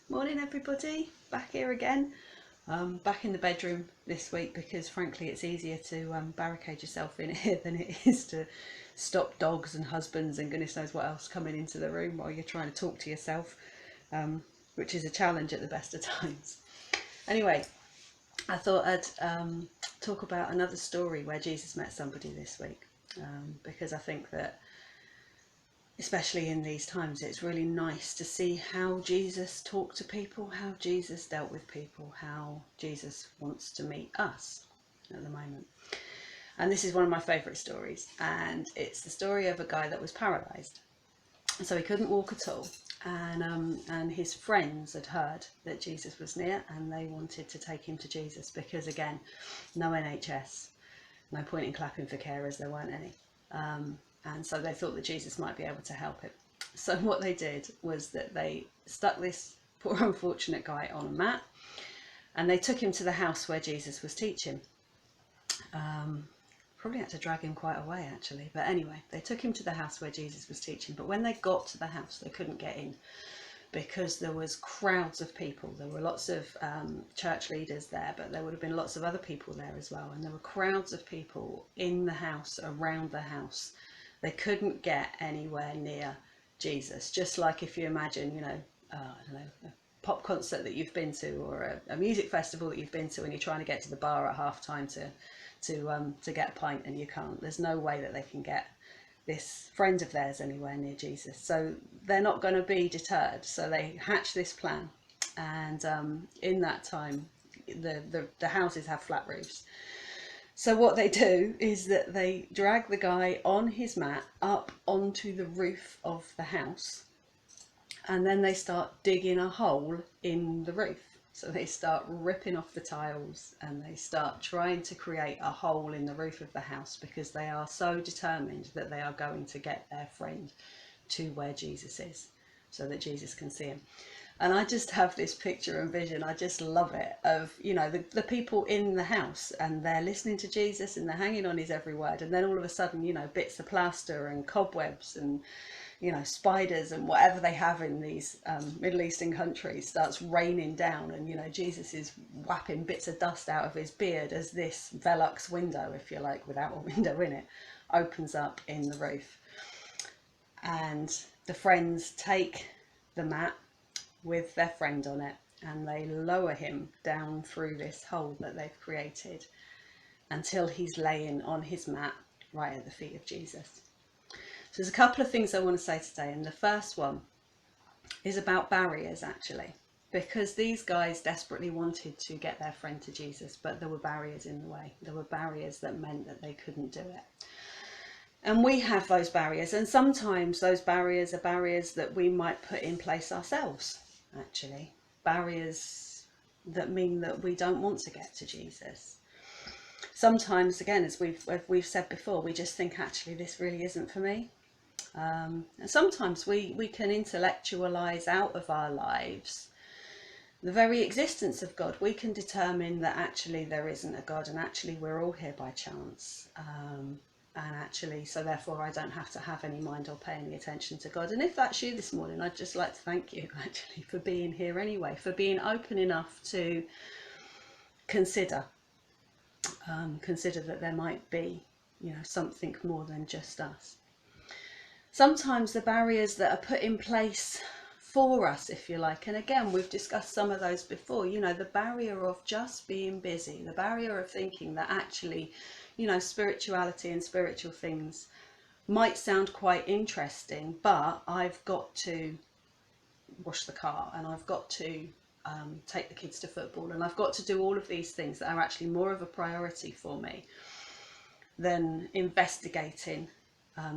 Morning everybody, back here again. Back in the bedroom this week because frankly it's easier to barricade yourself in here than it is to stop dogs and husbands and goodness knows what else coming into the room while you're trying to talk to yourself, which is a challenge at the best of times. Anyway, I thought I'd talk about another story where Jesus met somebody this week, because I think that especially in these times, it's really nice to see how Jesus talked to people, how Jesus dealt with people, how Jesus wants to meet us at the moment. And this is one of my favourite stories, and it's the story of a guy that was paralysed. So he couldn't walk at all, and his friends had heard that Jesus was near, and they wanted to take him to Jesus because, again, no NHS, no point in clapping for carers, there weren't any. And so they thought that Jesus might be able to help him. So what they did was that they stuck this poor unfortunate guy on a mat, and they took him to the house where Jesus was teaching. Probably had to drag him quite a way actually, but anyway, they took him to the house where Jesus was teaching. But when they got to the house, they couldn't get in because there was crowds of people. There were lots of church leaders there, but there would have been lots of other people there as well, and there were crowds of people in the house, around the house. They couldn't get anywhere near Jesus. Just like if you imagine, I don't know, a pop concert that you've been to, or a music festival that you've been to, and you're trying to get to the bar at half time to get a pint, and you can't. There's no way that they can get this friend of theirs anywhere near Jesus. So they're not going to be deterred. So they hatch this plan, and in that time, the houses have flat roofs. So what they do is that they drag the guy on his mat up onto the roof of the house, and then they start digging a hole in the roof. So they start ripping off the tiles, and they start trying to create a hole in the roof of the house because they are so determined that they are going to get their friend to where Jesus is so that Jesus can see him. And I just have this picture and vision, I just love it, of, the people in the house, and they're listening to Jesus and they're hanging on his every word, and then all of a sudden, bits of plaster and cobwebs and spiders and whatever they have in these Middle Eastern countries starts raining down, and Jesus is whapping bits of dust out of his beard as this Velux window, if you like, without a window in it, opens up in the roof. And the friends take the mat with their friend on it, and they lower him down through this hole that they've created until he's laying on his mat right at the feet of Jesus. So there's a couple of things I want to say today, and the first one is about barriers actually, because these guys desperately wanted to get their friend to Jesus, but there were barriers in the way. There were barriers that meant that they couldn't do it. And we have those barriers, and sometimes those barriers are barriers that we might put in place ourselves, actually. Barriers that mean that we don't want to get to Jesus. Sometimes, again, as we've said before, we just think, actually, this really isn't for me. And sometimes we can intellectualize out of our lives the very existence of God. We can determine that actually there isn't a God, and actually we're all here by chance. And actually, so therefore I don't have to have any mind or pay any attention to God. And if that's you this morning, I'd just like to thank you actually for being here anyway, for being open enough to consider that there might be, something more than just us. Sometimes the barriers that are put in place for us, if you like, and again, we've discussed some of those before, the barrier of just being busy, the barrier of thinking that actually, spirituality and spiritual things might sound quite interesting, but I've got to wash the car, and I've got to take the kids to football, and I've got to do all of these things that are actually more of a priority for me than investigating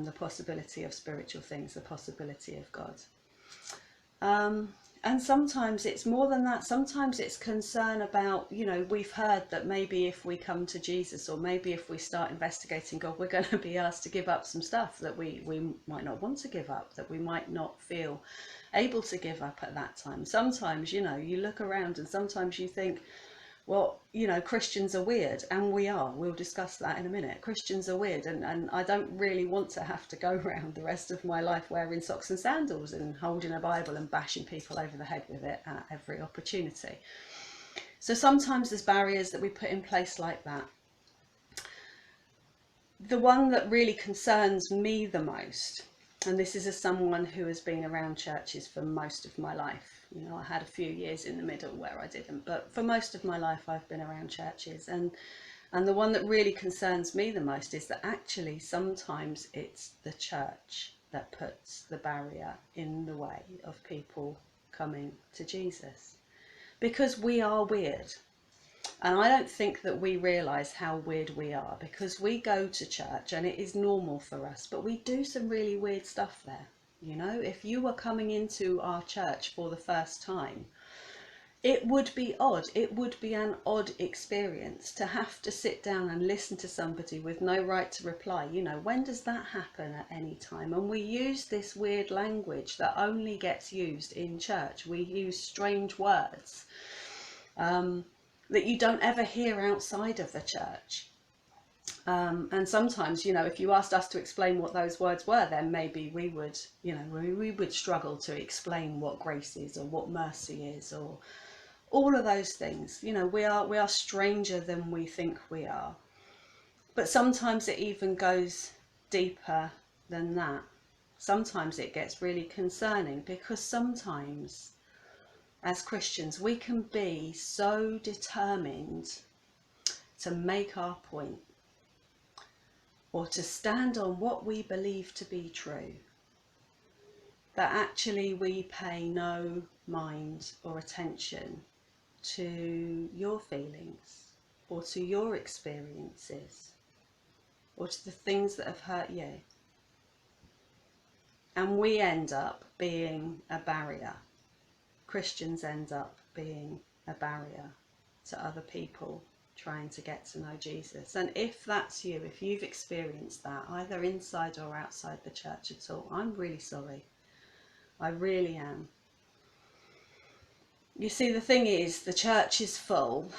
the possibility of spiritual things, the possibility of God. And sometimes it's more than that. Sometimes it's concern about, we've heard that maybe if we come to Jesus, or maybe if we start investigating God, we're going to be asked to give up some stuff that we might not want to give up, that we might not feel able to give up at that time. Sometimes, you look around and sometimes you think, well, you know, Christians are weird, and we are. We'll discuss that in a minute. Christians are weird, and I don't really want to have to go around the rest of my life wearing socks and sandals and holding a Bible and bashing people over the head with it at every opportunity. So sometimes there's barriers that we put in place like that. The one that really concerns me the most, and this is as someone who has been around churches for most of my life. You know, I had a few years in the middle where I didn't, but for most of my life I've been around churches, and the one that really concerns me the most is that actually sometimes it's the church that puts the barrier in the way of people coming to Jesus, because we are weird. And I don't think that we realise how weird we are, because we go to church and it is normal for us, but we do some really weird stuff there. You know, if you were coming into our church for the first time, it would be odd. It would be an odd experience to have to sit down and listen to somebody with no right to reply. You know, when does that happen at any time? And we use this weird language that only gets used in church. We use strange words that you don't ever hear outside of the church. And sometimes, you know, if you asked us to explain what those words were, then maybe we would, you know, we would struggle to explain what grace is or what mercy is or all of those things. You know, we are stranger than we think we are. But sometimes it even goes deeper than that. Sometimes it gets really concerning, because sometimes as Christians we can be so determined to make our point, or to stand on what we believe to be true, that actually we pay no mind or attention to your feelings, or to your experiences, or to the things that have hurt you. And we end up being a barrier. Christians end up being a barrier to other people trying to get to know Jesus. And if that's you, if you've experienced that either inside or outside the church at all, I'm really sorry. I really am. You see, the thing is, the church is full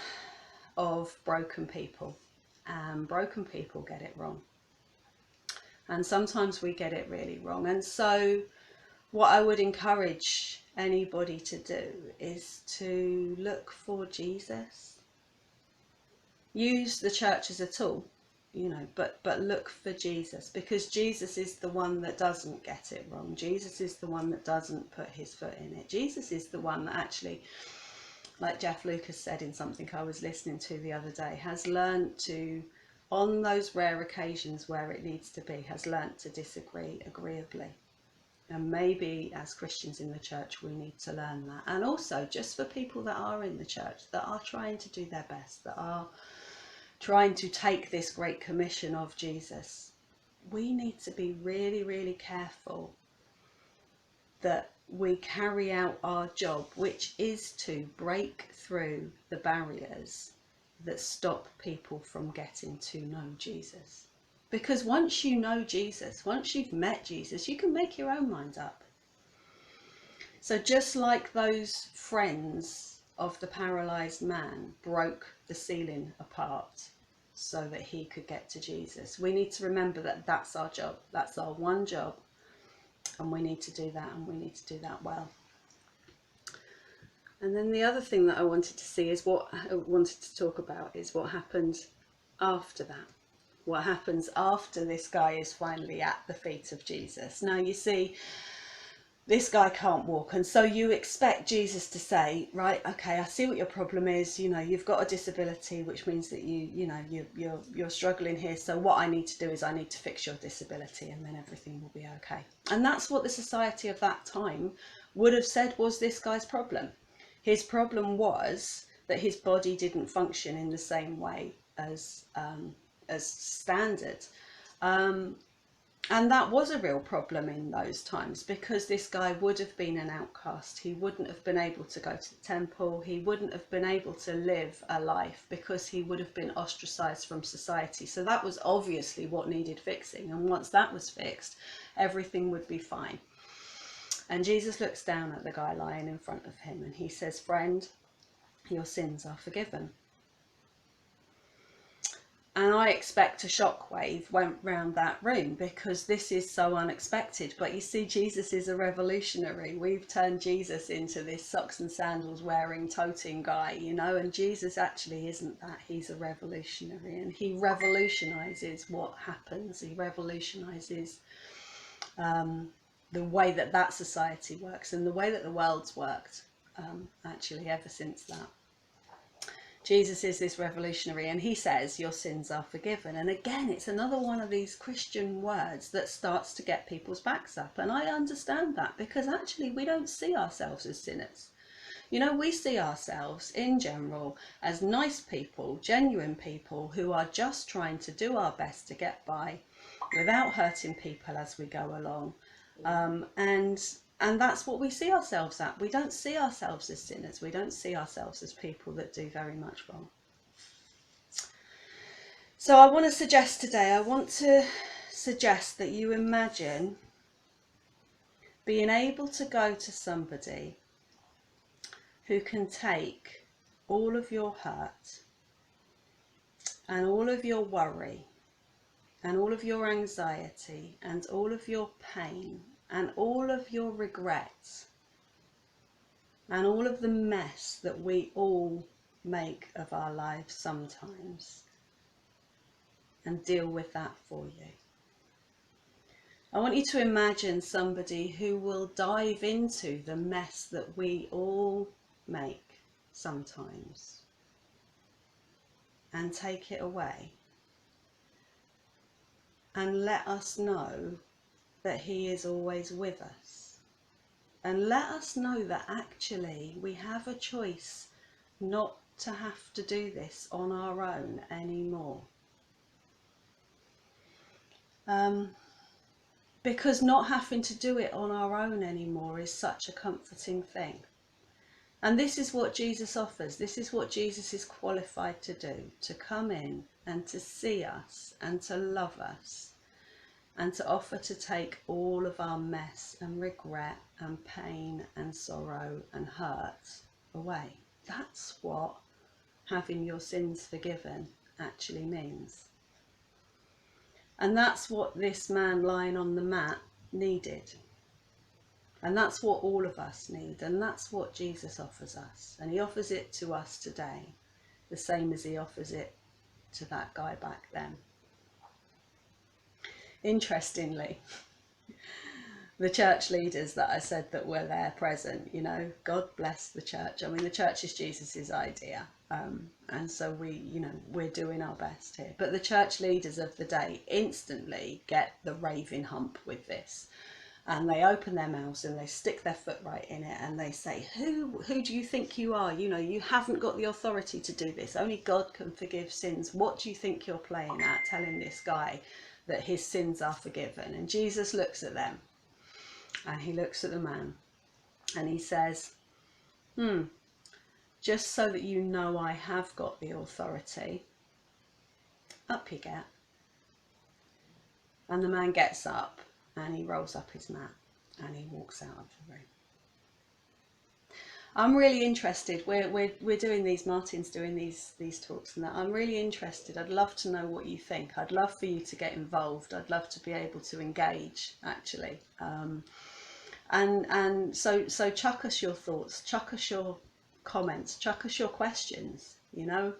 of broken people, and broken people get it wrong. And sometimes we get it really wrong. And so what I would encourage anybody to do is to look for Jesus. Use the church as a tool, you know, but look for Jesus, because Jesus is the one that doesn't get it wrong. Jesus is the one that doesn't put his foot in it. Jesus is the one that actually, like Jeff Lucas said in something I was listening to the other day, has learned to, on those rare occasions where it needs to be, has learned to disagree agreeably. And maybe as Christians in the church we need to learn that. And also just for people that are in the church, that are trying to do their best, that are trying to take this great commission of Jesus, we need to be really, really careful that we carry out our job, which is to break through the barriers that stop people from getting to know Jesus. Because once you know Jesus, once you've met Jesus, you can make your own mind up. So just like those friends of the paralysed man broke the ceiling apart so that he could get to Jesus, we need to remember that that's our job. That's our one job. And we need to do that, and we need to do that well. And then the other thing that I wanted to see is what I wanted to talk about is what happened after that. What happens after this guy is finally at the feet of Jesus. Now you see, this guy can't walk, and so you expect Jesus to say, right, okay, I see what your problem is. You know, you've got a disability, which means that you're struggling here. So what I need to do is I need to fix your disability, and then everything will be okay. And that's what the society of that time would have said was this guy's problem. His problem was that his body didn't function in the same way as standard. And that was a real problem in those times, because this guy would have been an outcast. He wouldn't have been able to go to the temple. He wouldn't have been able to live a life, because he would have been ostracized from society. So that was obviously what needed fixing. And once that was fixed, everything would be fine. And Jesus looks down at the guy lying in front of him and he says, friend, your sins are forgiven. And I expect a shockwave went round that room because this is so unexpected. But you see, Jesus is a revolutionary. We've turned Jesus into this socks and sandals wearing, toting guy, you know, and Jesus actually isn't that. He's a revolutionary, and he revolutionises what happens. He revolutionises the way that that society works and the way that the world's worked, actually, ever since that. Jesus is this revolutionary, and he says your sins are forgiven. And again, it's another one of these Christian words that starts to get people's backs up. And I understand that, because actually we don't see ourselves as sinners. You know, we see ourselves in general as nice people, genuine people who are just trying to do our best to get by without hurting people as we go along. And that's what we see ourselves at. We don't see ourselves as sinners. We don't see ourselves as people that do very much wrong. So I want to suggest that you imagine being able to go to somebody who can take all of your hurt and all of your worry and all of your anxiety and all of your pain and all of your regrets and all of the mess that we all make of our lives sometimes, and deal with that for you. I want you to imagine somebody who will dive into the mess that we all make sometimes and take it away and let us know that he is always with us, and let us know that actually we have a choice not to have to do this on our own anymore. Because not having to do it on our own anymore is such a comforting thing. And this is what Jesus offers. This is what Jesus is qualified to do, to come in and to see us and to love us and to offer to take all of our mess and regret and pain and sorrow and hurt away. That's what having your sins forgiven actually means. And that's what this man lying on the mat needed. And that's what all of us need. And that's what Jesus offers us. And he offers it to us today, the same as he offers it to that guy back then. Interestingly, the church leaders that I said that were there present, you know, God bless the church. I mean, the church is Jesus's idea. And so we're doing our best here. But the church leaders of the day instantly get the raving hump with this. And they open their mouths and they stick their foot right in it and they say, who do you think you are? You know, you haven't got the authority to do this. Only God can forgive sins. What do you think you're playing at, telling this guy that his sins are forgiven? And Jesus looks at them and he looks at the man and he says, just so that you know I have got the authority, up you get. And the man gets up and he rolls up his mat and he walks out of the room. I'm really interested. We're doing these, Martin's doing these talks and that. I'm really interested. I'd love to know what you think. I'd love for you to get involved. I'd love to be able to engage, actually. And so chuck us your thoughts, chuck us your comments, chuck us your questions, you know.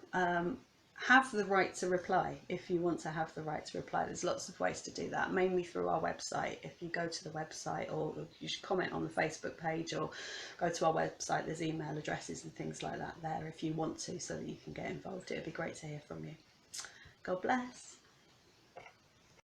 Have the right to reply if you want to have the right to reply. There's lots of ways to do that, mainly through our website. If you go to the website, or you should comment on the Facebook page, or go to our website, there's email addresses and things like that there if you want to, so that you can get involved. It'd be great to hear from you. God bless.